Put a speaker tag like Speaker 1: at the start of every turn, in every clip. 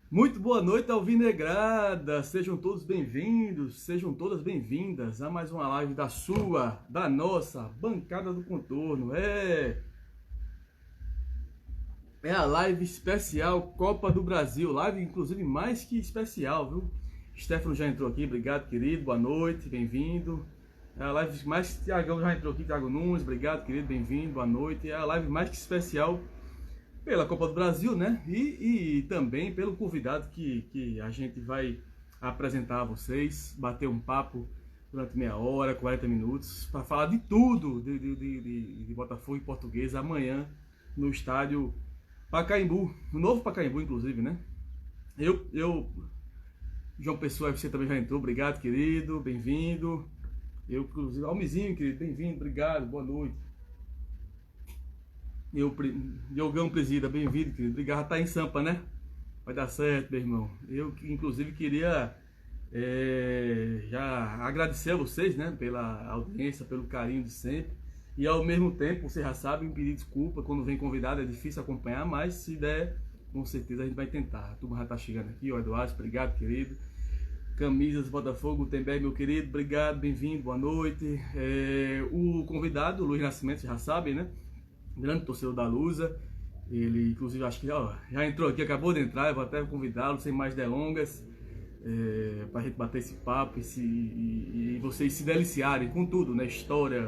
Speaker 1: Muito boa noite, Alvinegrada! Sejam todos bem-vindos, sejam todas bem-vindas a mais uma live da nossa Bancada do Contorno. É a live especial Copa do Brasil, live inclusive mais que especial, viu? Stefano já entrou aqui, obrigado, querido, boa noite, bem-vindo. É a live mais... Tiagão já entrou aqui, Thiago Nunes, obrigado, querido, bem-vindo, boa noite. É a live mais que especial pela Copa do Brasil, né? E também pelo convidado que a gente vai apresentar a vocês, bater um papo durante meia hora, 40 minutos, para falar de tudo de Botafogo e Portuguesa amanhã no estádio Pacaembu, no novo Pacaembu, inclusive, né? João Pessoa FC também já entrou, obrigado, querido, bem-vindo. Inclusive, Almizinho, querido, bem-vindo, obrigado, boa noite. Diogão Presida, bem-vindo, querido. Obrigado, tá em Sampa, né? Vai dar certo, meu irmão. Eu, inclusive, queria já agradecer a vocês, né? Pela audiência, pelo carinho de sempre. E, ao mesmo tempo, vocês já sabem, pedir desculpa. Quando vem convidado é difícil acompanhar, mas se der, com certeza a gente vai tentar. A turma já tá chegando aqui, ó, Eduardo, obrigado, querido. Camisas Botafogo, Gutenberg, meu querido, obrigado, bem-vindo, boa noite. O convidado, o Luiz Nascimento, já sabem, né? Grande torcedor da Lusa. Ele, inclusive, acho que já entrou aqui, acabou de entrar. Eu vou até convidá-lo, sem mais delongas, para a gente bater esse papo e vocês se deliciarem com tudo, né? História,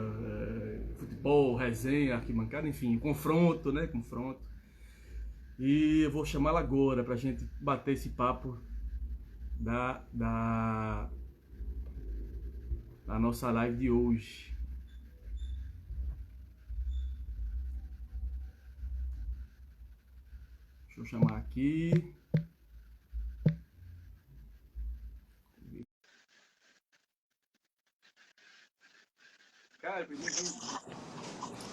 Speaker 1: futebol, resenha, arquibancada, enfim, confronto, né? Confronto. E eu vou chamá-la agora para a gente bater esse papo da nossa live de hoje. Deixa eu chamar aqui. Cara,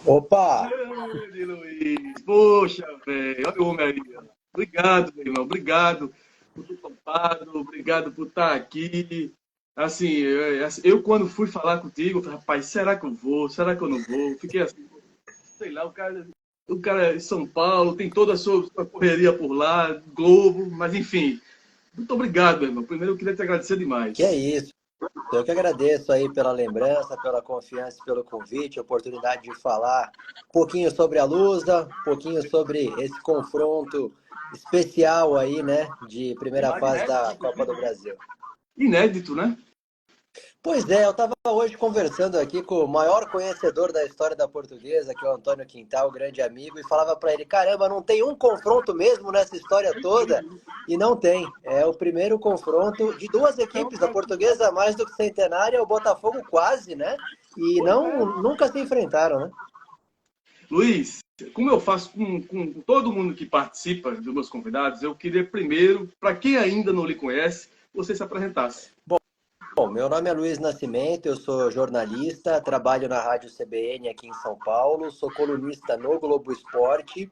Speaker 2: Opa!
Speaker 1: grande Luiz! Poxa, velho, olha o homem aí. Obrigado, meu irmão, obrigado por ter topado, obrigado por estar aqui. Assim, eu quando fui falar contigo, eu falei, rapaz, será que eu vou? Será que eu não vou? Fiquei assim, sei lá, o cara é de São Paulo, tem toda a sua correria por lá, Globo, mas enfim. Muito obrigado, meu irmão. Primeiro eu queria te agradecer
Speaker 2: Que é
Speaker 1: demais.
Speaker 2: isso. Eu que agradeço aí pela lembrança, pela confiança, pelo convite, a oportunidade de falar um pouquinho sobre a Lusa, um pouquinho sobre esse confronto especial aí, né, de primeira fase
Speaker 1: Inédito,
Speaker 2: da Copa
Speaker 1: inclusive,
Speaker 2: do
Speaker 1: né?
Speaker 2: Brasil.
Speaker 1: Inédito, né?
Speaker 2: Pois é, eu estava hoje conversando aqui com o maior conhecedor da história da Portuguesa, que é o Antônio Quintal, grande amigo, e falava para ele: caramba, não tem um confronto mesmo nessa história toda? E não tem. É o primeiro confronto de duas equipes, a Portuguesa mais do que centenária, o Botafogo quase, né? E
Speaker 1: Pois
Speaker 2: não
Speaker 1: é.
Speaker 2: nunca se enfrentaram, né?
Speaker 1: Luiz, como eu faço com todo mundo que participa dos meus convidados, eu queria primeiro, para quem ainda não lhe conhece, você se apresentasse.
Speaker 2: Bom, meu nome é Luiz Nascimento, eu sou jornalista, trabalho na Rádio CBN aqui em São Paulo, sou colunista no Globo Esporte,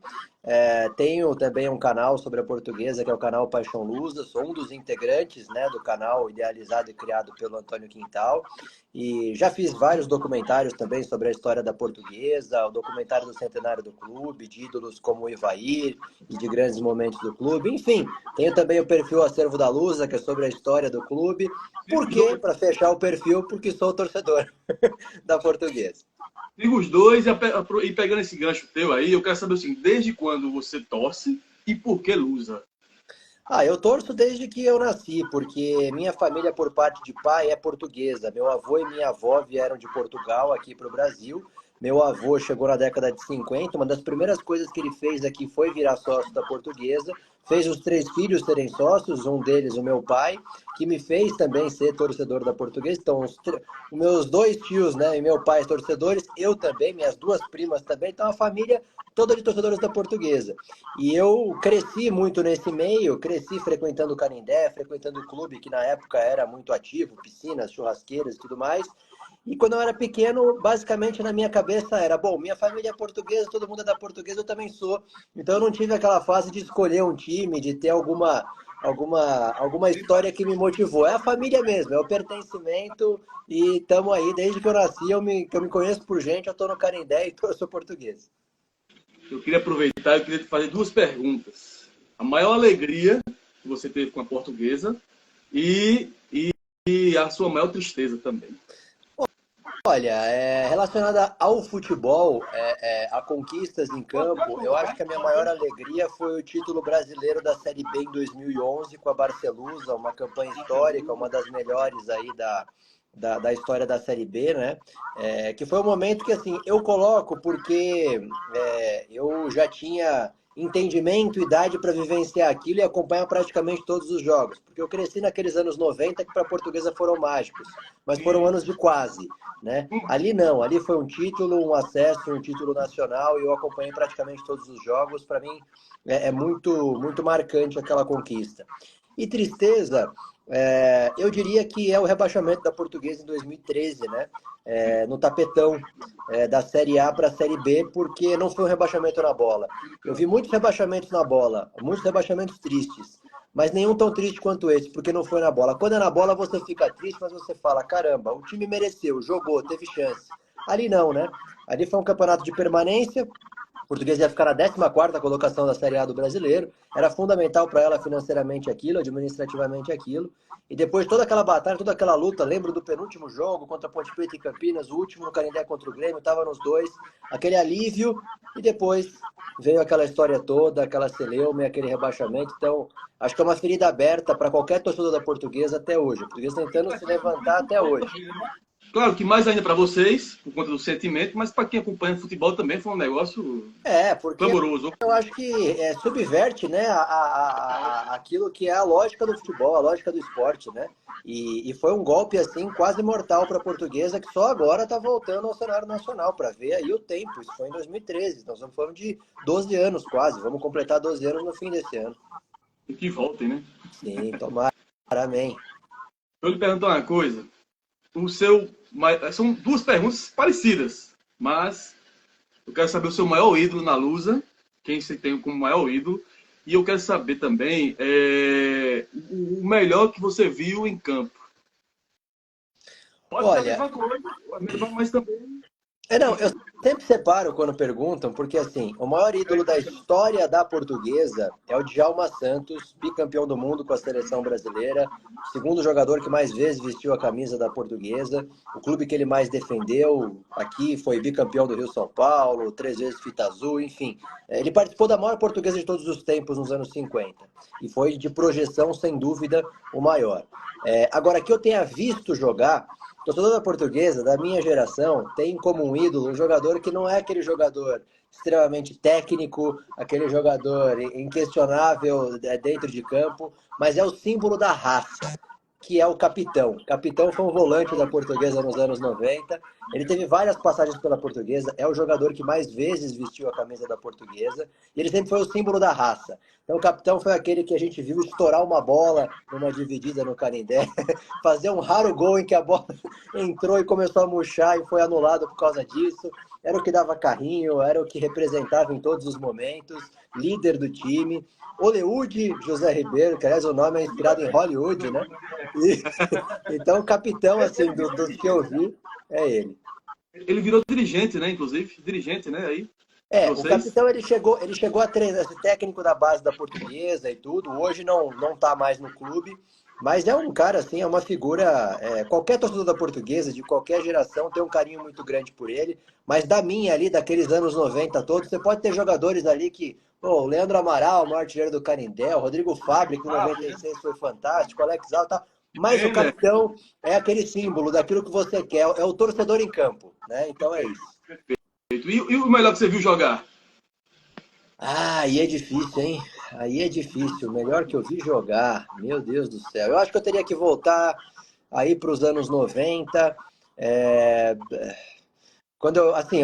Speaker 2: tenho também um canal sobre a Portuguesa, que é o canal Paixão Lusa, sou um dos integrantes, né, do canal idealizado e criado pelo Antônio Quintal, e já fiz vários documentários também sobre a história da Portuguesa, o documentário do centenário do clube, de ídolos como o Ivair e de grandes momentos do clube, enfim, tenho também o perfil Acervo da Lusa, que é sobre a história do clube.
Speaker 1: Sigo
Speaker 2: Por
Speaker 1: os
Speaker 2: quê?
Speaker 1: dois.
Speaker 2: Para fechar o perfil, porque sou torcedor da Portuguesa.
Speaker 1: Sigo os dois e pegando esse gancho teu aí, eu quero saber assim, desde quando você torce e por que lusa?
Speaker 2: Eu torço desde que eu nasci, porque minha família, por parte de pai, é portuguesa. Meu avô e minha avó vieram de Portugal aqui para o Brasil. Meu avô chegou na década de 50. Uma das primeiras coisas que ele fez aqui foi virar sócio da Portuguesa. Fez os três filhos serem sócios, um deles o meu pai, que me fez também ser torcedor da Portuguesa. Então, os meus dois tios, né, e meu pai torcedores, eu também, minhas duas primas também. Então, a família toda de torcedores da Portuguesa. E eu cresci muito nesse meio, cresci frequentando o Canindé, frequentando o clube, que na época era muito ativo, piscinas, churrasqueiras e tudo mais. E quando eu era pequeno, basicamente na minha cabeça era, bom, minha família é portuguesa, todo mundo é da portuguesa, eu também sou. Então eu não tive aquela fase de escolher um time, de ter alguma história que me motivou. É a família mesmo, é o pertencimento e estamos aí, desde que eu nasci, que eu me conheço por gente, eu estou no Canindé e sou português.
Speaker 1: Eu queria aproveitar e queria te fazer duas perguntas. A maior alegria que você teve com a Portuguesa e a sua maior tristeza também.
Speaker 2: Olha, relacionada ao futebol, a conquistas em campo, eu acho que a minha maior alegria foi o título brasileiro da Série B em 2011 com a Barcelusa, uma campanha histórica, uma das melhores aí da história da Série B, né? Que foi um momento que, assim, eu coloco porque eu já tinha entendimento, idade para vivenciar aquilo e acompanhar praticamente todos os jogos. Porque eu cresci naqueles anos 90 que para a Portuguesa foram mágicos, mas foram anos de quase, né? Ali não, ali foi um título, um acesso, um título nacional e eu acompanhei praticamente todos os jogos. Para mim é muito, muito marcante aquela conquista. E tristeza, eu diria que é o rebaixamento da Portuguesa em 2013, né? No tapetão da Série A para a Série B, porque não foi um rebaixamento na bola. Eu vi muitos rebaixamentos na bola, muitos rebaixamentos tristes, mas nenhum tão triste quanto esse, porque não foi na bola. Quando é na bola, você fica triste, mas você fala, caramba, o time mereceu, jogou, teve chance. Ali não, né? Ali foi um campeonato de permanência, o Portuguesa ia ficar na 14ª colocação da Série A do Brasileiro. Era fundamental para ela financeiramente aquilo, administrativamente aquilo. E depois toda aquela batalha, toda aquela luta, lembro do penúltimo jogo contra a Ponte Preta e Campinas, o último no Canindé contra o Grêmio, estava nos dois, aquele alívio, e depois veio aquela história toda, aquela celeuma, aquele rebaixamento. Então, acho que é uma ferida aberta para qualquer torcedor da Portuguesa até hoje. A Portuguesa tentando se levantar até hoje.
Speaker 1: Claro que mais ainda para vocês, por conta do sentimento, mas para quem acompanha futebol também foi um negócio
Speaker 2: porque
Speaker 1: clamoroso.
Speaker 2: Eu acho que subverte, né, aquilo que é a lógica do futebol, a lógica do esporte, né? E foi um golpe assim quase mortal para a Portuguesa que só agora está voltando ao cenário nacional para ver aí o tempo. Isso foi em 2013. Nós estamos falando de 12 anos quase. Vamos completar 12 anos no fim desse ano.
Speaker 1: E que voltem, né?
Speaker 2: Sim, tomara, amém.
Speaker 1: Eu lhe pergunto uma coisa. São duas perguntas parecidas, mas eu quero saber o seu maior ídolo na Lusa, quem você tem como maior ídolo, e eu quero saber também o melhor que você viu em campo. Pode ser a mesma coisa, mas também...
Speaker 2: Não, eu sempre separo quando perguntam, porque assim, o maior ídolo da história da Portuguesa é o Djalma Santos, bicampeão do mundo com a seleção brasileira, o segundo jogador que mais vezes vestiu a camisa da Portuguesa, o clube que ele mais defendeu aqui, foi bicampeão do Rio São Paulo, 3 vezes fita azul, enfim. Ele participou da maior Portuguesa de todos os tempos nos anos 50 e foi de projeção, sem dúvida, o maior. Agora, que eu tenha visto jogar, o torcedor da Portuguesa, da minha geração, tem como um ídolo um jogador que não é aquele jogador extremamente técnico, aquele jogador inquestionável dentro de campo, mas é o símbolo da raça, que é o capitão. O capitão foi um volante da Portuguesa nos anos 90. Ele teve várias passagens pela Portuguesa, é o jogador que mais vezes vestiu a camisa da Portuguesa, e ele sempre foi o símbolo da raça. Então o capitão foi aquele que a gente viu estourar uma bola numa dividida no Canindé, fazer um raro gol em que a bola entrou e começou a murchar e foi anulado por causa disso. Era o que dava carrinho, era o que representava em todos os momentos, líder do time. Hollywood José Ribeiro, que aliás o nome é inspirado em Hollywood, né? Então o capitão, assim, dos que eu vi, é ele.
Speaker 1: Ele virou dirigente, né? Inclusive, dirigente, né? Aí,
Speaker 2: o capitão ele chegou a treinar, esse técnico da base da Portuguesa e tudo. Hoje não tá mais no clube, mas é um cara, assim, é uma figura. Qualquer torcedor da Portuguesa, de qualquer geração, tem um carinho muito grande por ele. Mas da minha ali, daqueles anos 90 todos, você pode ter jogadores ali que. O Leandro Amaral, o maior artilheiro do Canindé, o Rodrigo Fábio, que em 96 foi fantástico, o Alex Alves, tá. Mas o capitão é aquele símbolo daquilo que você quer, é o torcedor em campo, né? Então é isso.
Speaker 1: Perfeito. E o melhor que você viu jogar?
Speaker 2: Aí é difícil, hein? Aí é difícil. O melhor que eu vi jogar, meu Deus do céu. Eu acho que eu teria que voltar aí para os anos 90.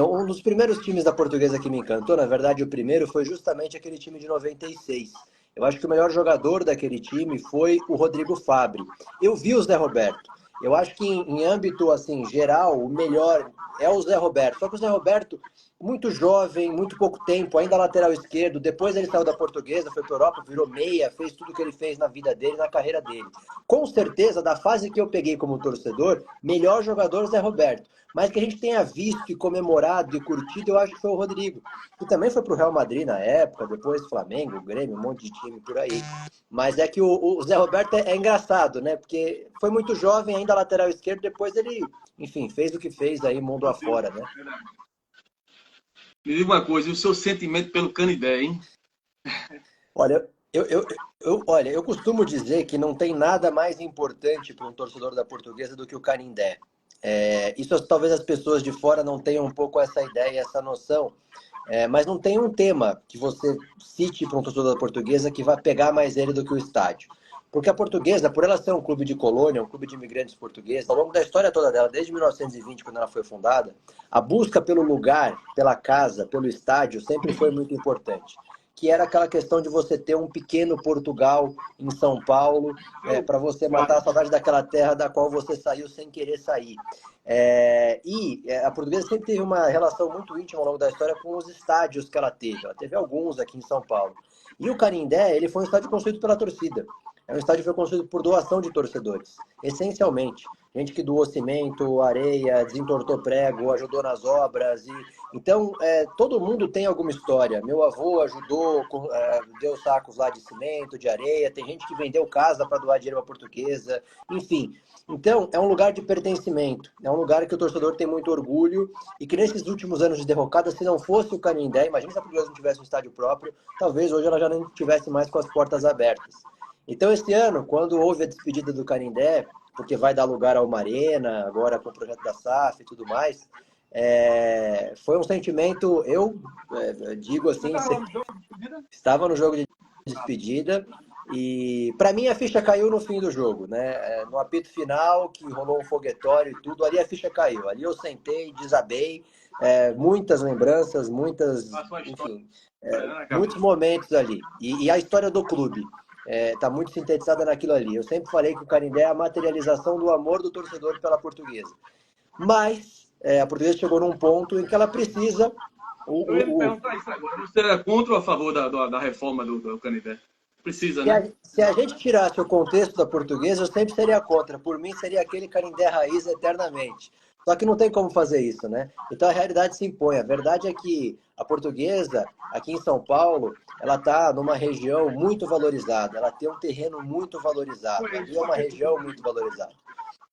Speaker 2: Um dos primeiros times da Portuguesa que me encantou, na verdade o primeiro, foi justamente aquele time de 96. Eu acho que o melhor jogador daquele time foi o Rodrigo Fábio. Eu vi o Zé Roberto. Eu acho que em âmbito assim, geral, o melhor é o Zé Roberto. Só que o Zé Roberto, muito jovem, muito pouco tempo, ainda lateral esquerdo. Depois ele saiu da Portuguesa, foi para a Europa, virou meia, fez tudo que ele fez na vida dele, na carreira dele. Com certeza, da fase que eu peguei como torcedor, melhor jogador Zé Roberto. Mas que a gente tenha visto e comemorado e curtido, eu acho que foi o Rodrigo. Que também foi para o Real Madrid na época, depois Flamengo, Grêmio, um monte de time por aí. Mas é que o Zé Roberto é engraçado, né? Porque foi muito jovem, ainda lateral esquerdo, depois ele, enfim, fez o que fez aí, mundo afora, né?
Speaker 1: Me diga uma coisa, e o seu sentimento pelo Canidé, hein?
Speaker 2: Olha, olha, eu costumo dizer que não tem nada mais importante para um torcedor da Portuguesa do que o Canindé. Isso talvez as pessoas de fora não tenham um pouco essa ideia, essa noção, mas não tem um tema que você cite para um torcedor da Portuguesa que vai pegar mais ele do que o estádio. Porque a Portuguesa, por ela ser um clube de colônia, um clube de imigrantes portugueses, ao longo da história toda dela, desde 1920, quando ela foi fundada, a busca pelo lugar, pela casa, pelo estádio, sempre foi muito importante. Que era aquela questão de você ter um pequeno Portugal em São Paulo, para você matar a saudade daquela terra da qual você saiu sem querer sair. A Portuguesa sempre teve uma relação muito íntima ao longo da história com os estádios que ela teve. Ela teve alguns aqui em São Paulo. E o Canindé, ele foi um estádio construído pela torcida. É um estádio que foi construído por doação de torcedores, essencialmente. Gente que doou cimento, areia, desentortou prego, ajudou nas obras. Então, todo mundo tem alguma história. Meu avô ajudou, deu sacos lá de cimento, de areia. Tem gente que vendeu casa para doar dinheiro para a Portuguesa. Enfim, então é um lugar de pertencimento. É um lugar que o torcedor tem muito orgulho e que nesses últimos anos de derrocada, se não fosse o Canindé, imagina se a Portuguesa não tivesse um estádio próprio, talvez hoje ela já não estivesse mais com as portas abertas. Então, esse ano, quando houve a despedida do Canindé, porque vai dar lugar ao Marena, agora com o projeto da SAF e tudo mais, foi um sentimento, digo assim, estava no jogo de despedida e para mim a ficha caiu no fim do jogo, né? No apito final, que rolou um foguetório e tudo, ali a ficha caiu. Ali eu sentei, desabei, muitas lembranças, enfim, muitos momentos ali. E a história do clube está muito sintetizada naquilo ali. Eu sempre falei que o Canindé é a materialização do amor do torcedor pela Portuguesa. Mas a Portuguesa chegou num ponto em que ela precisa...
Speaker 1: Eu ia me perguntar isso agora. Você era contra ou a favor da reforma do Canindé? Precisa, né?
Speaker 2: Se a gente tirasse o contexto da Portuguesa, eu sempre seria contra. Por mim, seria aquele Canindé raiz eternamente. Só que não tem como fazer isso, né? Então a realidade se impõe. A verdade é que a Portuguesa, aqui em São Paulo, ela está numa região muito valorizada. Ela tem um terreno muito valorizado. Ali é uma região muito valorizada.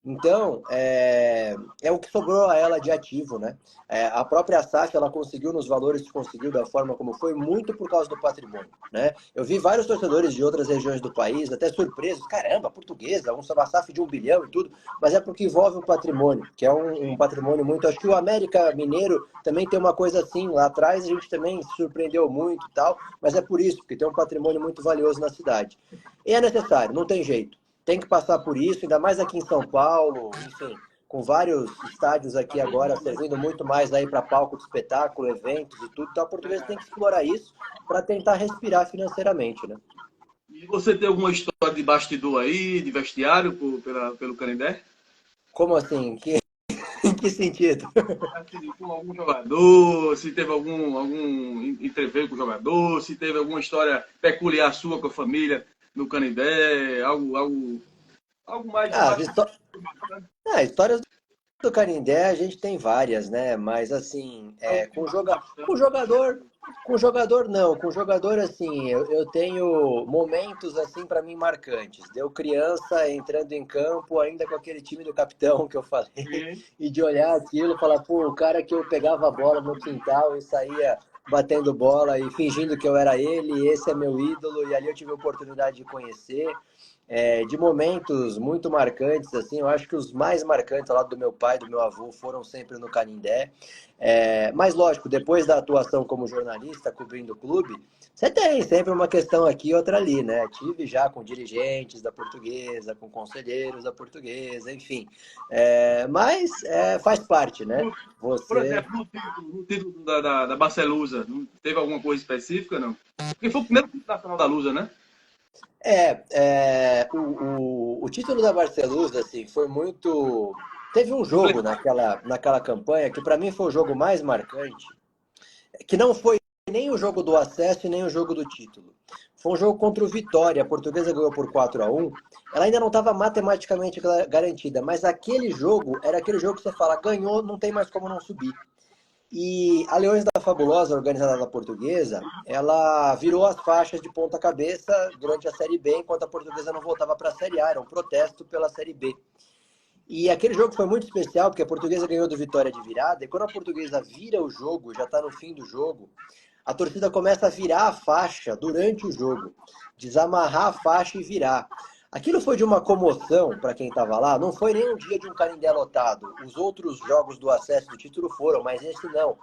Speaker 2: Então, é o que sobrou a ela de ativo, né? A própria SAF, ela conseguiu nos valores que conseguiu da forma como foi, muito por causa do patrimônio, né? Eu vi vários torcedores de outras regiões do país, até surpresos, caramba, Portuguesa, uma SAF de 1 bilhão e tudo, mas é porque envolve o patrimônio, que é um patrimônio muito... Acho que o América Mineiro também tem uma coisa assim, lá atrás a gente também se surpreendeu muito e tal, mas é por isso, porque tem um patrimônio muito valioso na cidade. E é necessário, não tem jeito. Tem que passar por isso, ainda mais aqui em São Paulo, enfim, com vários estádios aqui agora servindo muito mais aí para palco de espetáculo, eventos e tudo. Então a Portuguesa tem que explorar isso para tentar respirar financeiramente, né?
Speaker 1: E você tem alguma história de bastidor aí, de vestiário pelo Canindé?
Speaker 2: Como assim? Em que sentido?
Speaker 1: Com algum jogador, se teve algum entreveiro com o jogador, se teve alguma história peculiar sua com a família no Canindé, algo mais de
Speaker 2: histórias do Canindé a gente tem várias, né? Mas assim, com jogador não, com jogador assim, eu tenho momentos assim para mim marcantes. Deu criança entrando em campo ainda com aquele time do capitão que eu falei e de olhar aquilo e falar, pô, o cara que eu pegava a bola no quintal e saía batendo bola e fingindo que eu era ele, esse é meu ídolo, e ali eu tive a oportunidade de conhecer. De momentos muito marcantes, assim, eu acho que os mais marcantes ao lado do meu pai e do meu avô foram sempre no Canindé. Mas, lógico, depois da atuação como jornalista, cobrindo o clube, você tem sempre uma questão aqui e outra ali, né? Tive já com dirigentes da Portuguesa, com conselheiros da Portuguesa, enfim. Mas faz parte, né?
Speaker 1: Por exemplo, no título da Barcelusa, não teve alguma coisa específica, não? Porque foi o primeiro título nacional da Lusa, né?
Speaker 2: O título da Barcelusa, assim, foi muito... Teve um jogo naquela campanha que para mim foi o jogo mais marcante, que não foi nem o jogo do acesso e nem o jogo do título. Foi um jogo contra o Vitória, a Portuguesa ganhou por 4-1. Ela ainda não estava matematicamente garantida, mas aquele jogo era aquele jogo que você fala, ganhou, não tem mais como não subir. E a Leões da Fabulosa, organizada da Portuguesa, ela virou as faixas de ponta cabeça durante a Série B, enquanto a Portuguesa não voltava para a Série A, era um protesto pela Série B. E aquele jogo foi muito especial, porque a Portuguesa ganhou do Vitória de virada, e quando a Portuguesa vira o jogo, já está no fim do jogo, a torcida começa a virar a faixa durante o jogo, desamarrar a faixa e virar. Aquilo foi de uma comoção para quem estava lá, não foi nem um dia de um Canindé lotado. Os outros jogos do acesso do título foram, mas esse não.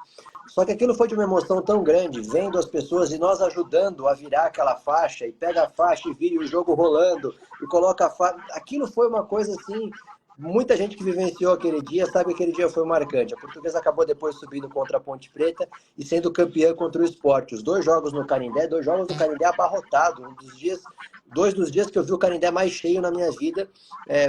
Speaker 2: Só que aquilo foi de uma emoção tão grande, vendo as pessoas e nós ajudando a virar aquela faixa, e pega a faixa e vira o jogo rolando, e coloca a faixa. Aquilo foi uma coisa assim. Muita gente que vivenciou aquele dia sabe que aquele dia foi marcante. A Portuguesa acabou depois subindo contra a Ponte Preta e sendo campeã contra o Sport. Os dois jogos no Canindé, abarrotado. Dois dos dias que eu vi o Canindé mais cheio na minha vida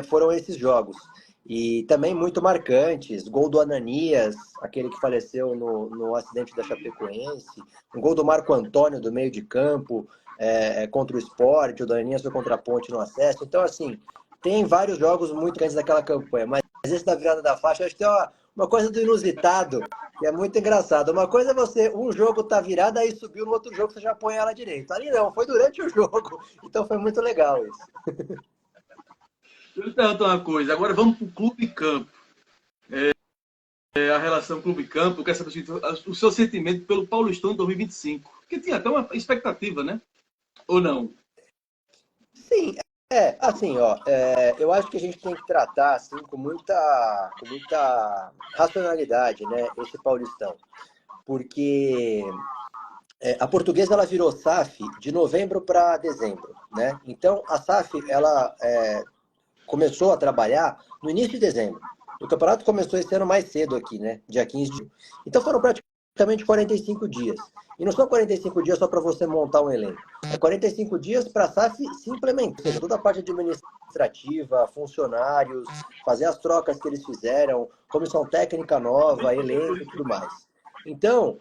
Speaker 2: foram esses jogos. E também muito marcantes. Gol do Ananias, aquele que faleceu no acidente da Chapecoense. Um gol do Marco Antônio do meio de campo contra o Sport. O do Ananias foi contra a Ponte no acesso. Então, assim, tem vários jogos muito antes daquela campanha, mas esse da virada da faixa, acho que tem uma coisa do inusitado, que é muito engraçado. Uma coisa é um jogo tá virado, aí subiu no outro jogo, você já põe ela direito. Ali não, foi durante o jogo, então foi muito legal isso.
Speaker 1: Deixa eu te perguntar uma coisa, agora vamos para o Clube Campo. A relação Clube Campo, eu quero saber o seu sentimento pelo Paulistão 2025, porque tinha até uma expectativa, né? Ou não?
Speaker 2: Sim, assim, eu acho que a gente tem que tratar assim com muita racionalidade, né, esse Paulistão, porque a Portuguesa ela virou SAF de novembro para dezembro, né? Então a SAF ela começou a trabalhar no início de dezembro. O campeonato começou esse ano mais cedo aqui, né? Dia 15 de julho. Então foram praticamente 45 dias. E não são 45 dias só para você montar um elenco. É 45 dias para a SAF se implementar. Ou seja, toda a parte administrativa, funcionários, fazer as trocas que eles fizeram, comissão técnica nova, elenco e tudo mais. Então,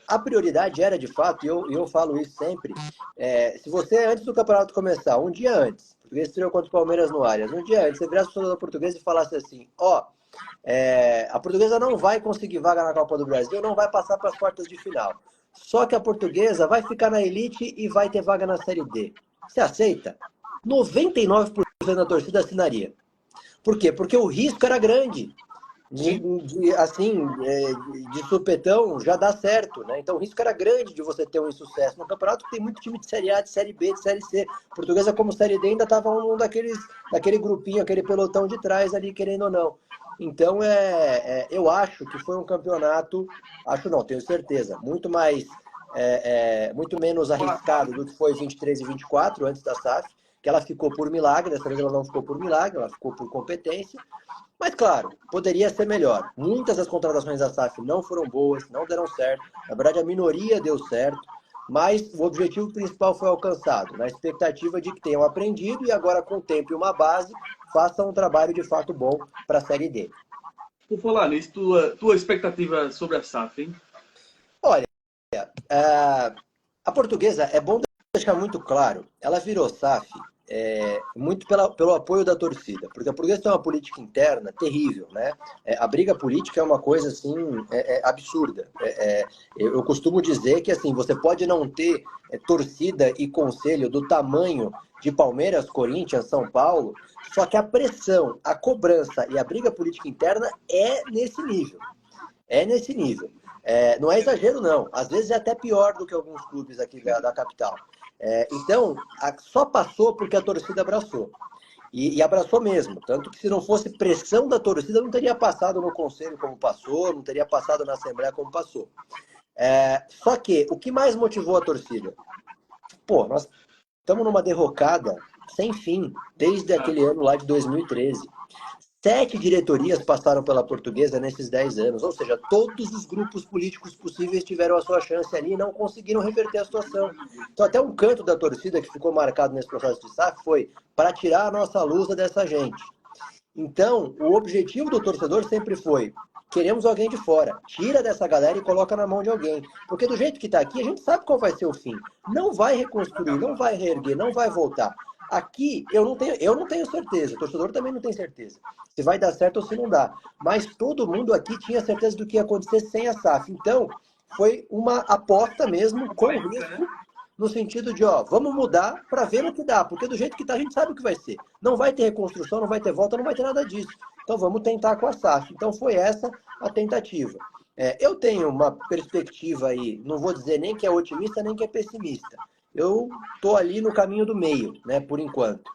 Speaker 2: a prioridade era, de fato, e eu falo isso sempre, se você, antes do campeonato começar, um dia antes, o Português estreou contra o Palmeiras no Allianz, um dia antes, você virasse o da Portuguesa e falasse assim, a Portuguesa não vai conseguir vaga na Copa do Brasil, não vai passar para as quartas de final. Só que a Portuguesa vai ficar na elite e vai ter vaga na Série D. Você aceita? 99% da torcida assinaria. Por quê? Porque o risco era grande. De supetão já dá certo, né? Então o risco era grande de você ter um insucesso. No campeonato tem muito time de Série A, de Série B, de Série C. A Portuguesa, como Série D, ainda estava daquele grupinho, aquele pelotão de trás ali, querendo ou não. Então, eu acho que foi um campeonato, acho não, tenho certeza, muito menos arriscado do que foi 23 e 24, antes da SAF, que ela ficou por milagre, dessa vez ela não ficou por milagre, ela ficou por competência. Mas, claro, poderia ser melhor. Muitas das contratações da SAF não foram boas, não deram certo. Na verdade, a minoria deu certo. Mas o objetivo principal foi alcançado, na expectativa de que tenham aprendido e agora, com o tempo e uma base, façam um trabalho de fato bom para a Série D.
Speaker 1: Por falar nisso, tua expectativa sobre a SAF, hein?
Speaker 2: Olha, a Portuguesa, é bom deixar muito claro, ela virou SAF muito pelo apoio da torcida, porque a Portuguesa tem uma política interna terrível, né? A briga política é uma coisa assim absurda. Eu costumo dizer que assim você pode não ter torcida e conselho do tamanho de Palmeiras, Corinthians, São Paulo, só que a pressão, a cobrança e a briga política interna é nesse nível. É nesse nível. Não é exagero, não. Às vezes é até pior do que alguns clubes aqui da capital. Então, só passou porque a torcida abraçou. E abraçou mesmo. Tanto que se não fosse pressão da torcida, não teria passado no conselho como passou, não teria passado na Assembleia como passou. Só que, o que mais motivou a torcida? Pô, nós estamos numa derrocada sem fim, desde aquele ano lá de 2013. 7 diretorias passaram pela Portuguesa nesses 10 anos, ou seja, todos os grupos políticos possíveis tiveram a sua chance ali e não conseguiram reverter a situação. Então até um canto da torcida que ficou marcado nesse processo de SAF foi para tirar a nossa lusa dessa gente. Então, o objetivo do torcedor sempre foi: queremos alguém de fora. Tira dessa galera e coloca na mão de alguém. Porque do jeito que está aqui, a gente sabe qual vai ser o fim. Não vai reconstruir, não vai reerguer, não vai voltar. Aqui, eu não tenho certeza. O torcedor também não tem certeza. Se vai dar certo ou se não dá. Mas todo mundo aqui tinha certeza do que ia acontecer sem a SAF. Então, foi uma aposta mesmo, com risco, no sentido de, ó, vamos mudar para ver no que dá, porque do jeito que tá, a gente sabe o que vai ser. Não vai ter reconstrução, não vai ter volta, não vai ter nada disso. Então vamos tentar com a SAF. Então foi essa a tentativa. Eu tenho uma perspectiva aí, não vou dizer nem que é otimista, nem que é pessimista. Eu estou ali no caminho do meio, né, por enquanto.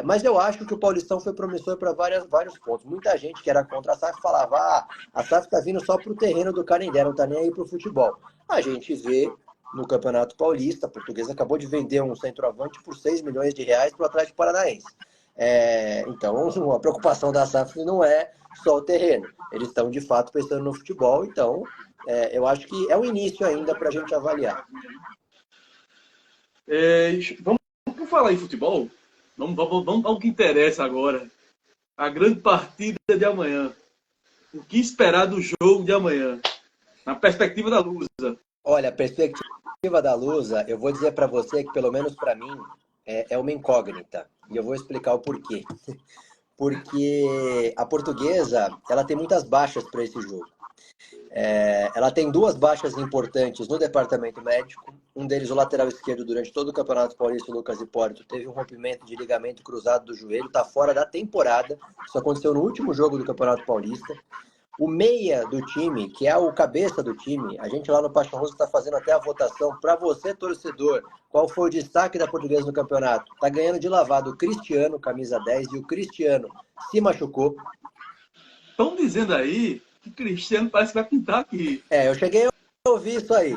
Speaker 2: Mas eu acho que o Paulistão foi promissor para vários pontos. Muita gente que era contra a SAF falava: a SAF está vindo só para o terreno do Canindé, não está nem aí para o futebol. A gente vê no Campeonato Paulista, a Portuguesa acabou de vender um centroavante por 6 milhões de reais para o Atlético Paranaense. Então, a preocupação da SAF não é só o terreno. Eles estão, de fato, pensando no futebol. Então, eu acho que é o início ainda para a gente avaliar.
Speaker 1: Vamos falar em futebol? Vamos ao que interessa agora. A grande partida de amanhã. O que esperar do jogo de amanhã? Na perspectiva da Lusa.
Speaker 2: Olha, a perspectiva da Lusa, eu vou dizer para você que, pelo menos para mim, é uma incógnita. E eu vou explicar o porquê. Porque a Portuguesa, ela tem muitas baixas para esse jogo. Ela tem duas baixas importantes no departamento médico. Um deles, o lateral esquerdo, durante todo o Campeonato Paulista, o Lucas Hipólito, teve um rompimento de ligamento cruzado do joelho, está fora da temporada. Isso aconteceu no último jogo do Campeonato Paulista. O meia do time, que é o cabeça do time, a gente lá no Paixão Rosa está fazendo até a votação. Para você, torcedor, qual foi o destaque da Portuguesa no campeonato? Está ganhando de lavado o Cristiano, camisa 10, e o Cristiano se machucou.
Speaker 1: Estão dizendo aí que o Cristiano parece que vai pintar aqui.
Speaker 2: Eu cheguei a ouvir isso aí.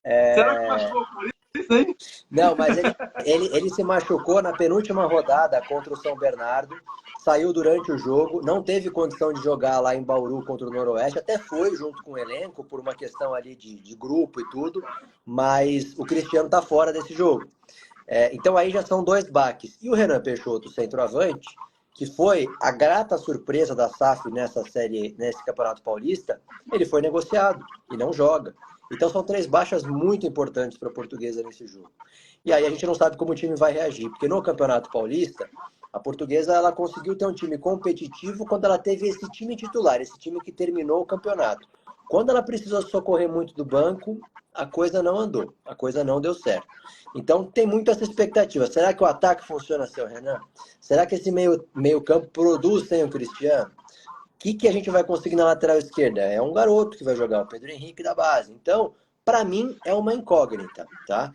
Speaker 1: Será que machucou por isso aí?
Speaker 2: Não, mas ele se machucou na penúltima rodada contra o São Bernardo, saiu durante o jogo, não teve condição de jogar lá em Bauru contra o Noroeste, até foi junto com o elenco por uma questão ali de grupo e tudo, mas o Cristiano tá fora desse jogo. Então aí já são dois baques. E o Renan Peixoto, centroavante, que foi a grata surpresa da SAF nesse Campeonato Paulista, ele foi negociado e não joga. Então são três baixas muito importantes para a Portuguesa nesse jogo. E aí a gente não sabe como o time vai reagir, porque no Campeonato Paulista, a Portuguesa ela conseguiu ter um time competitivo quando ela teve esse time titular, esse time que terminou o campeonato. Quando ela precisou socorrer muito do banco, a coisa não andou, a coisa não deu certo. Então tem muito essa expectativa. Será que o ataque funciona, seu Renan? Será que esse meio campo produz sem o Cristiano? O que a gente vai conseguir na lateral esquerda? É um garoto que vai jogar, o Pedro Henrique da base. Então, para mim, é uma incógnita, tá?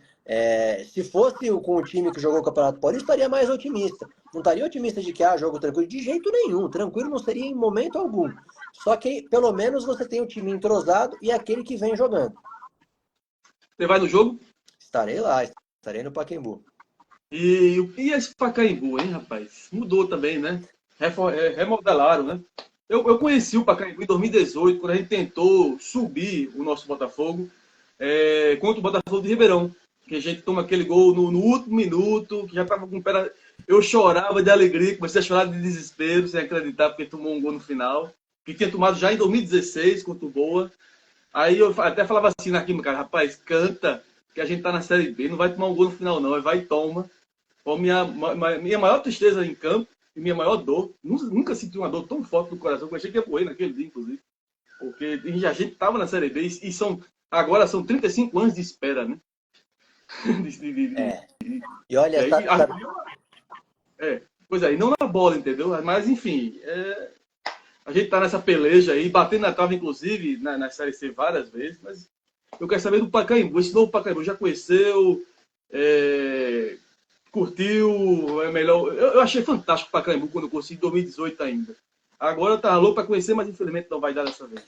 Speaker 2: Se fosse com o time que jogou o Campeonato Paulista, estaria mais otimista. Não estaria otimista de que, jogo tranquilo. De jeito nenhum. Tranquilo não seria em momento algum. Só que, pelo menos, você tem o time entrosado e aquele que vem jogando.
Speaker 1: Você vai no jogo?
Speaker 2: Estarei lá, estarei no Pacaembu.
Speaker 1: E esse Pacaembu, hein, rapaz? Mudou também, né? Remodelaram, né? Eu conheci o Pacaembu em 2018, quando a gente tentou subir o nosso Botafogo contra o Botafogo de Ribeirão. Que a gente toma aquele gol no último minuto, que já estava com o pé... Eu chorava de alegria, comecei a chorar de desespero, sem acreditar, porque tomou um gol no final. Que tinha tomado já em 2016 contra o Boa. Aí eu até falava assim na química, rapaz, canta, que a gente tá na Série B, não vai tomar um gol no final não, vai e toma. Foi minha maior tristeza em campo e minha maior dor. Nunca senti uma dor tão forte no coração, eu achei que ia morrer naquele dia, inclusive. Porque a gente tava na Série B e agora são 35 anos de espera, né?
Speaker 2: E olha,
Speaker 1: pois é, e não na bola, entendeu? Mas enfim, a gente tá nessa peleja aí, batendo na trave, inclusive, na Série C várias vezes, mas eu quero saber do Pacaembu. Esse novo Pacaembu já conheceu, curtiu, é melhor. Eu achei fantástico o Pacaembu quando eu conheci em 2018 ainda. Agora tá louco para conhecer, mas infelizmente não vai dar dessa vez.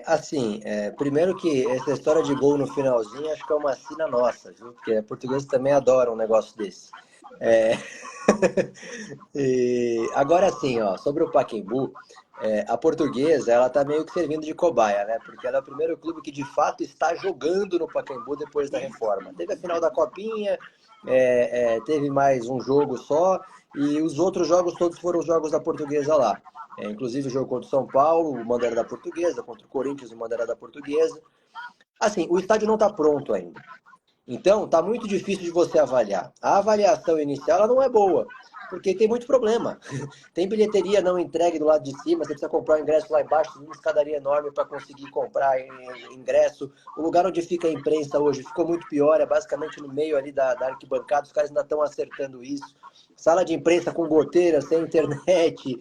Speaker 2: Assim, primeiro que essa história de gol no finalzinho, acho que é uma sina nossa, viu? Porque a portuguesa também adora um negócio desse. Agora sim, sobre o Pacaembu, a portuguesa, ela tá meio que servindo de cobaia, né? Porque ela é o primeiro clube que de fato está jogando no Pacaembu depois da reforma. Teve a final da Copinha, teve mais um jogo só, e os outros jogos todos foram os jogos da Portuguesa lá. Inclusive o jogo contra o São Paulo, o mando era da Portuguesa, contra o Corinthians, o mando era da Portuguesa. Assim, o estádio não está pronto ainda. Então, está muito difícil de você avaliar. A avaliação inicial ela não é boa, porque tem muito problema. Tem bilheteria não entregue do lado de cima, você precisa comprar o ingresso lá embaixo, uma escadaria enorme para conseguir comprar ingresso. O lugar onde fica a imprensa hoje ficou muito pior, é basicamente no meio ali da arquibancada, os caras ainda estão acertando isso. Sala de imprensa com goteira, sem internet,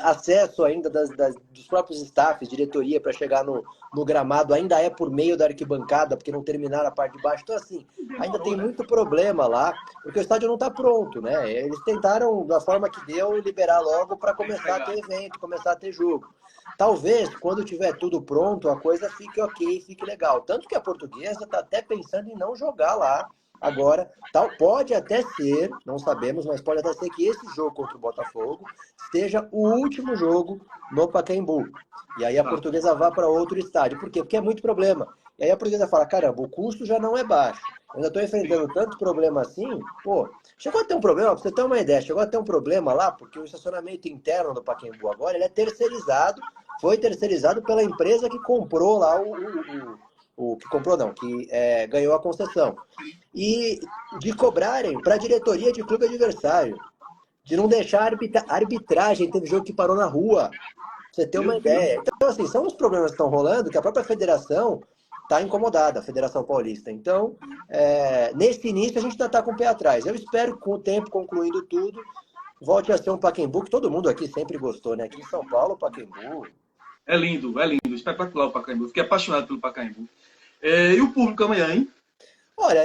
Speaker 2: acesso ainda dos próprios staffs, diretoria, para chegar no gramado, ainda é por meio da arquibancada, porque não terminaram a parte de baixo. Então, assim, ainda tem muito problema lá, porque o estádio não está pronto, né? Eles tentaram, da forma que deu, liberar logo para começar a ter evento, começar a ter jogo. Talvez, quando tiver tudo pronto, a coisa fique ok, fique legal. Tanto que a Portuguesa está até pensando em não jogar lá agora. Pode até ser, não sabemos, mas pode até ser que esse jogo contra o Botafogo seja o último jogo no Pacaembu. E aí a Portuguesa vá para outro estádio. Por quê? Porque é muito problema. E aí a Portuguesa fala, caramba, o custo já não é baixo. Eu ainda estou enfrentando tanto problema assim, pô, chegou a ter um problema, para você ter uma ideia, chegou a ter um problema lá, porque o estacionamento interno do Pacaembu agora, ele é terceirizado, foi terceirizado pela empresa que comprou lá que comprou não, que ganhou a concessão. E de cobrarem para a diretoria de clube adversário, de não deixar arbitragem, teve jogo que parou na rua, pra você ter uma ideia. Então, assim, são os problemas que estão rolando que a própria federação está incomodada, a Federação Paulista. Então, nesse início, a gente ainda está com o pé atrás. Eu espero que com o tempo, concluindo tudo, volte a ser um Pacaembu, que todo mundo aqui sempre gostou, né? Aqui em São Paulo, o Pacaembu...
Speaker 1: É lindo, espetacular o Pacaembu. Fiquei apaixonado pelo Pacaembu. E o público amanhã, hein?
Speaker 2: Olha,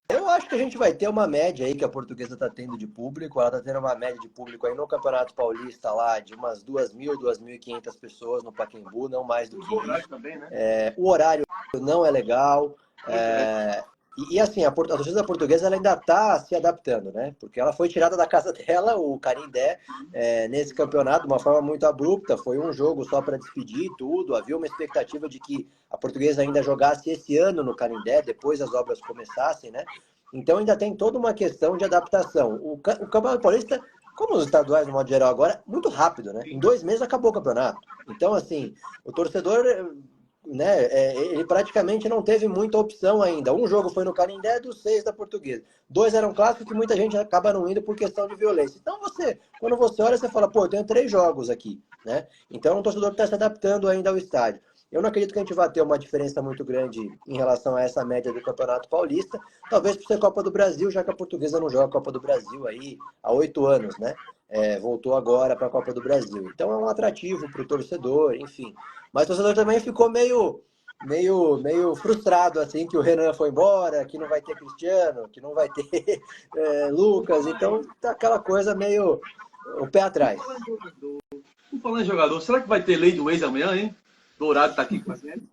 Speaker 2: eu acho que a gente vai ter uma média aí que a Portuguesa está tendo de público. Ela está tendo uma média de público aí no Campeonato Paulista lá de umas 2.000, 2.500 pessoas no Pacaembu, não mais do que isso.
Speaker 1: Também, né?
Speaker 2: O horário não é legal. Assim, a torcida portuguesa ela ainda está se adaptando, né? Porque ela foi tirada da casa dela, o Canindé, nesse campeonato, de uma forma muito abrupta. Foi um jogo só para despedir tudo. Havia uma expectativa de que a Portuguesa ainda jogasse esse ano no Canindé, depois as obras começassem, né? Então ainda tem toda uma questão de adaptação. O Campeonato Paulista, como os estaduais, no modo geral agora, muito rápido, né? Em 2 meses acabou o campeonato. Então, assim, o torcedor... né, ele praticamente não teve muita opção ainda. Um jogo foi no Canindé dos 6 da Portuguesa. 2 eram clássicos que muita gente acaba não indo por questão de violência. Então quando você olha, você fala, pô, eu tenho 3 jogos aqui, né? Então o torcedor está se adaptando ainda ao estádio. Eu não acredito que a gente vá ter uma diferença muito grande em relação a essa média do Campeonato Paulista. Talvez por ser Copa do Brasil, já que a Portuguesa não joga a Copa do Brasil aí há 8 anos, né? Voltou agora para a Copa do Brasil. Então é um atrativo para o torcedor, enfim. Mas o torcedor também ficou meio frustrado, assim, que o Renan foi embora, que não vai ter Cristiano, que não vai ter Lucas. Então tá aquela coisa meio o pé atrás.
Speaker 1: Vamos falar em jogador, será que vai ter lei do ex amanhã, hein? Dourado tá aqui com a gente.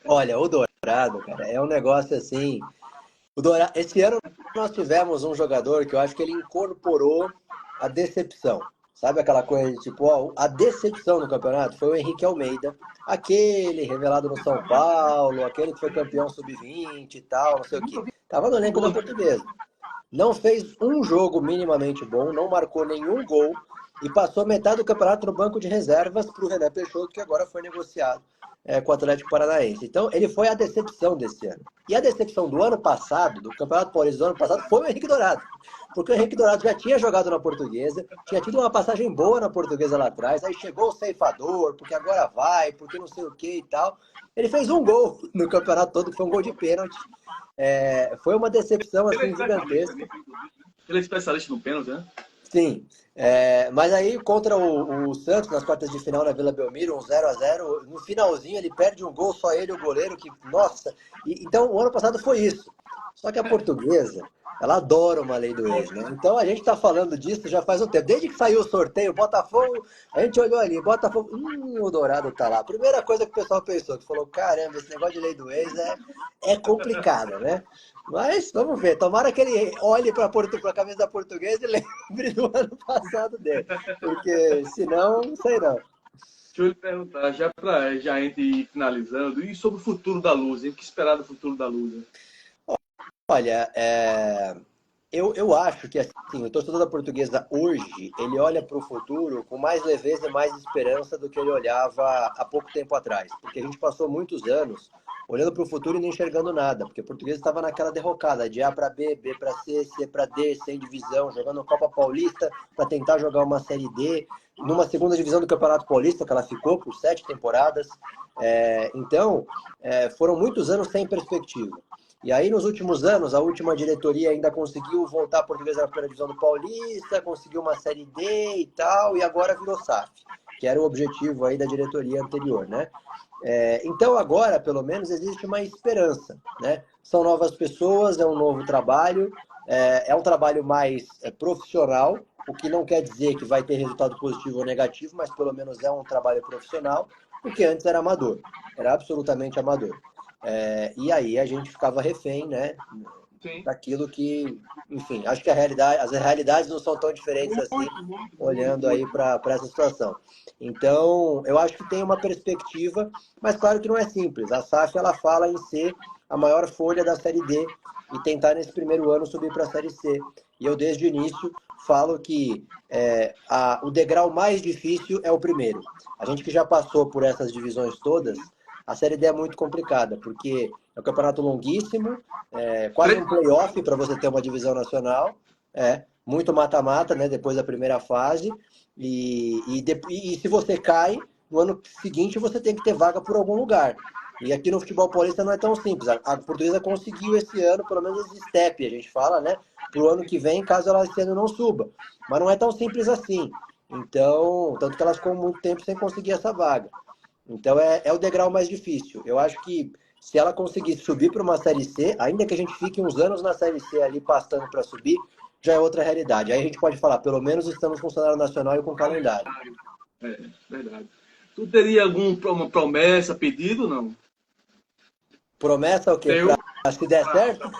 Speaker 2: Olha, o Dourado, cara, é um negócio assim... Esse ano nós tivemos um jogador que eu acho que ele incorporou a decepção. Sabe aquela coisa de tipo, ó, a decepção no campeonato foi o Henrique Almeida, aquele revelado no São Paulo, aquele que foi campeão sub-20 e tal, não sei o quê. Tava no elenco da Portuguesa. Não fez um jogo minimamente bom, não marcou nenhum gol e passou metade do campeonato no banco de reservas para o Renan Peixoto, que agora foi negociado com o Atlético Paranaense. Então, ele foi a decepção desse ano. E a decepção do ano passado, do Campeonato Paulista do ano passado, foi o Henrique Dourado. Porque o Henrique Dourado já tinha jogado na Portuguesa, tinha tido uma passagem boa na Portuguesa lá atrás, aí chegou o ceifador, porque agora vai, porque não sei o que e tal. Ele fez um gol no campeonato todo, que foi um gol de pênalti. Foi uma decepção assim, gigantesca.
Speaker 1: Ele é especialista no pênalti, né?
Speaker 2: Sim, mas aí contra o Santos, nas quartas de final na Vila Belmiro, um 0-0, no finalzinho ele perde um gol, só ele, o goleiro, que, nossa, então o ano passado foi isso. Só que a Portuguesa, ela adora uma lei do ex, né? Então a gente tá falando disso já faz um tempo. Desde que saiu o sorteio, Botafogo, a gente olhou ali, Botafogo, o Dourado tá lá. Primeira coisa que o pessoal pensou, que falou, caramba, esse negócio de lei do ex é complicado, né? Mas vamos ver, tomara que ele olhe para a camisa da Portuguesa e lembre do ano passado dele. Porque senão, não sei não.
Speaker 1: Deixa eu lhe perguntar, já para já ir finalizando, e sobre o futuro da Lusa, hein? O que esperar do futuro da Lusa?
Speaker 2: Olha, Eu acho que assim, o torcedor da Portuguesa hoje, ele olha para o futuro com mais leveza e mais esperança do que ele olhava há pouco tempo atrás. Porque a gente passou muitos anos olhando para o futuro e não enxergando nada. Porque a Portuguesa estava naquela derrocada de A para B, B para C, C para D, sem divisão, jogando Copa Paulista para tentar jogar uma Série D, numa segunda divisão do Campeonato Paulista, que ela ficou por 7 temporadas. Então, foram muitos anos sem perspectiva. E aí, nos últimos anos, a última diretoria ainda conseguiu voltar a Portuguesa na primeira divisão do Paulista, conseguiu uma Série D e tal, e agora virou SAF, que era o objetivo aí da diretoria anterior, né? Então, agora, pelo menos, existe uma esperança, né? São novas pessoas, é um novo trabalho, é um trabalho mais profissional, o que não quer dizer que vai ter resultado positivo ou negativo, mas pelo menos é um trabalho profissional, porque antes era amador, era absolutamente amador. E aí a gente ficava refém, né,
Speaker 1: Sim.
Speaker 2: daquilo que, enfim, acho que as realidades não são tão diferentes assim, olhando aí para essa situação. Então, eu acho que tem uma perspectiva, mas claro que não é simples. A SAF, ela fala em ser a maior folha da Série D e tentar nesse primeiro ano subir para a Série C. E eu, desde o início, falo que o degrau mais difícil é o primeiro. A gente que já passou por essas divisões todas, a Série D é muito complicada, porque é um campeonato longuíssimo, quase um playoff para você ter uma divisão nacional, muito mata-mata, né, depois da primeira fase, e se você cai, no ano seguinte você tem que ter vaga por algum lugar. E aqui no futebol paulista não é tão simples. A Portuguesa conseguiu esse ano, pelo menos esse step, a gente fala, né, para o ano que vem, caso ela esse ano não suba. Mas não é tão simples assim. Então, tanto que elas ficam muito tempo sem conseguir essa vaga. Então é o degrau mais difícil. Eu acho que se ela conseguir subir para uma Série C, ainda que a gente fique uns anos na Série C ali pastando para subir, já é outra realidade. Aí a gente pode falar, pelo menos estamos com o cenário nacional e com calendário.
Speaker 1: Verdade. Tu teria alguma promessa, pedido, não?
Speaker 2: Promessa o quê? Para se der certo?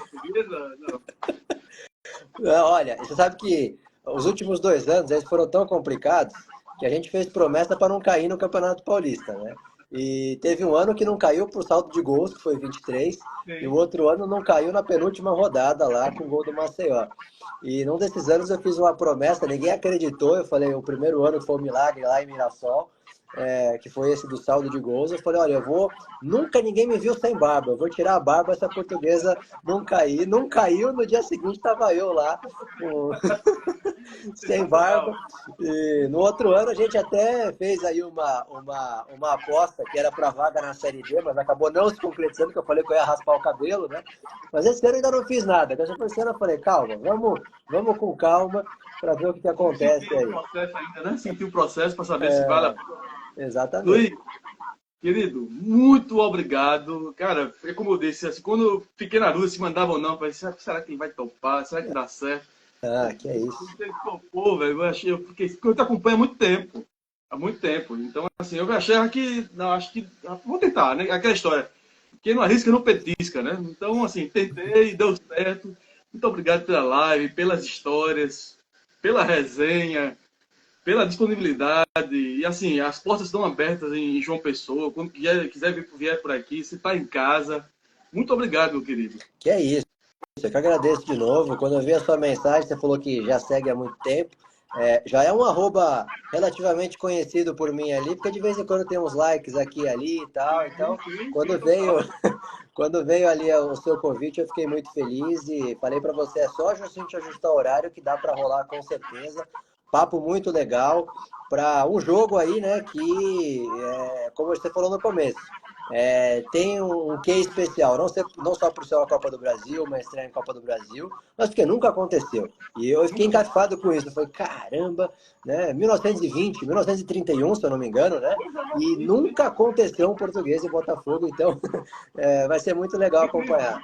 Speaker 2: Olha, você sabe que os últimos 2 anos eles foram tão complicados que a gente fez promessa para não cair no Campeonato Paulista, né? E teve um ano que não caiu por saldo de gols, que foi 23, e o outro ano não caiu na penúltima rodada lá com o gol do Maceió. E num desses anos eu fiz uma promessa, ninguém acreditou, eu falei, o primeiro ano foi um milagre lá em Mirassol, que foi esse do saldo de gols, eu falei, olha, nunca ninguém me viu sem barba, eu vou tirar a barba, essa Portuguesa não cair. Não caiu, no dia seguinte estava eu lá, sem barba. E no outro ano a gente até fez aí uma aposta que era para vaga na Série D, mas acabou não se concretizando, porque eu falei que eu ia raspar o cabelo, né? Mas esse ano eu ainda não fiz nada. Esse ano eu falei, calma, vamos com calma para ver o que acontece aí.
Speaker 1: Sentir o processo ainda, né? Sentir o processo para saber se vale a pena.
Speaker 2: Exatamente.
Speaker 1: Luiz, querido, muito obrigado. Cara, é como eu disse, assim, quando eu fiquei na dúvida se mandava ou não, eu falei, será que ele vai topar? Será que dá certo?
Speaker 2: Que é isso.
Speaker 1: Ele topou, velho. Porque eu te acompanho há muito tempo. Há muito tempo. Então, assim, eu achei que. Não, acho que. Vou tentar, né? Aquela história. Quem não arrisca não petisca, né? Então, assim, tentei, deu certo. Muito obrigado pela live, pelas histórias, pela resenha, pela disponibilidade. E assim, as portas estão abertas em João Pessoa. Quando quiser vier por aqui, você está em casa. Muito obrigado, meu querido.
Speaker 2: Que é isso. Eu que agradeço de novo. Quando eu vi a sua mensagem, você falou que já segue há muito tempo. Já é um @ relativamente conhecido por mim ali, porque de vez em quando tem uns likes aqui e ali e tal. Então, quando veio ali o seu convite, eu fiquei muito feliz e falei para você, é só a gente ajustar o horário que dá para rolar com certeza. Papo muito legal para um jogo aí, né, que, como você falou no começo, tem um quê especial, não só por ser uma Copa do Brasil, uma estreia em Copa do Brasil, mas porque nunca aconteceu. E eu fiquei encafado com isso. Eu falei, caramba, né? 1920, 1931, se eu não me engano, né? E nunca aconteceu um Português e Botafogo, então vai ser muito legal acompanhar.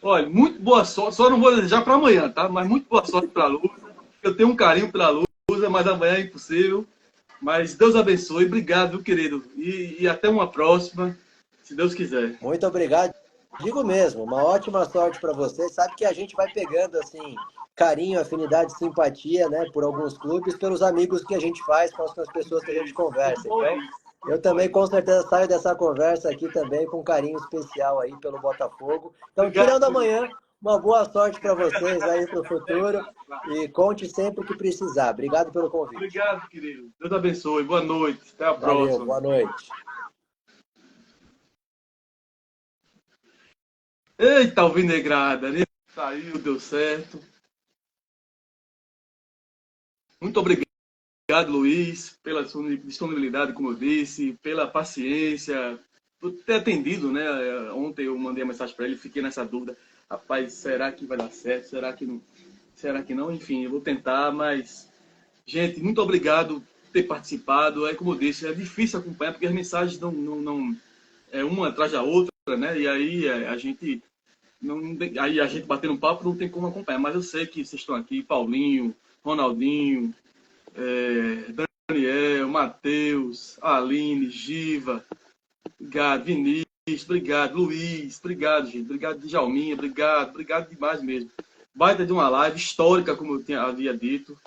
Speaker 1: Olha, muito boa sorte, só não vou desejar para amanhã, tá? Mas muito boa sorte para a Lusa. Eu tenho um carinho pela Lusa, mas amanhã é impossível. Mas Deus abençoe, obrigado, querido. E até uma próxima, se Deus quiser.
Speaker 2: Muito obrigado. Digo mesmo, uma ótima sorte para você. Sabe que a gente vai pegando assim carinho, afinidade, simpatia, né, por alguns clubes, pelos amigos que a gente faz com as pessoas que a gente conversa. Então, eu também com certeza saio dessa conversa aqui também com um carinho especial aí pelo Botafogo. Então, tirando amanhã, Uma boa sorte para vocês aí para o futuro e conte sempre que precisar. Obrigado pelo convite.
Speaker 1: Obrigado, querido. Deus abençoe. Boa noite. Até a
Speaker 2: Valeu,
Speaker 1: próxima.
Speaker 2: boa noite.
Speaker 1: Eita, alvinegrada, né? Saiu, deu certo. Muito obrigado, Luiz, pela sua disponibilidade, como eu disse, pela paciência, por ter atendido, né? Ontem eu mandei a mensagem para ele, fiquei nessa dúvida. Rapaz, será que vai dar certo? Será que não? Será que não? Enfim, eu vou tentar, mas... Gente, muito obrigado por ter participado. É como eu disse, é difícil acompanhar, porque as mensagens não é uma atrás da outra, né? E aí a gente... aí a gente batendo um papo não tem como acompanhar, mas eu sei que vocês estão aqui, Paulinho, Ronaldinho, Daniel, Matheus, Aline, Giva, obrigado, Vinícius, obrigado, Luiz, obrigado, gente, obrigado, Djalminha, obrigado demais mesmo. Baita de uma live histórica, como eu havia dito.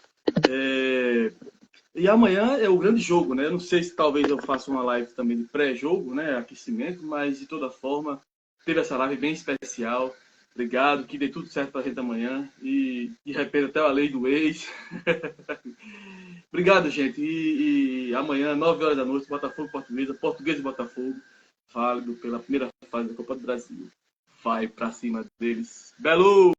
Speaker 1: E amanhã é o grande jogo, né? Eu não sei se talvez eu faça uma live também de pré-jogo, né? Aquecimento, mas de toda forma, teve essa live bem especial. Obrigado, que dê tudo certo pra gente amanhã. E de repente até a lei do ex. Obrigado, gente. E amanhã, 9 horas da noite, Botafogo Portuguesa, Português e Botafogo, válido pela primeira fase da Copa do Brasil. Vai pra cima deles. Belo!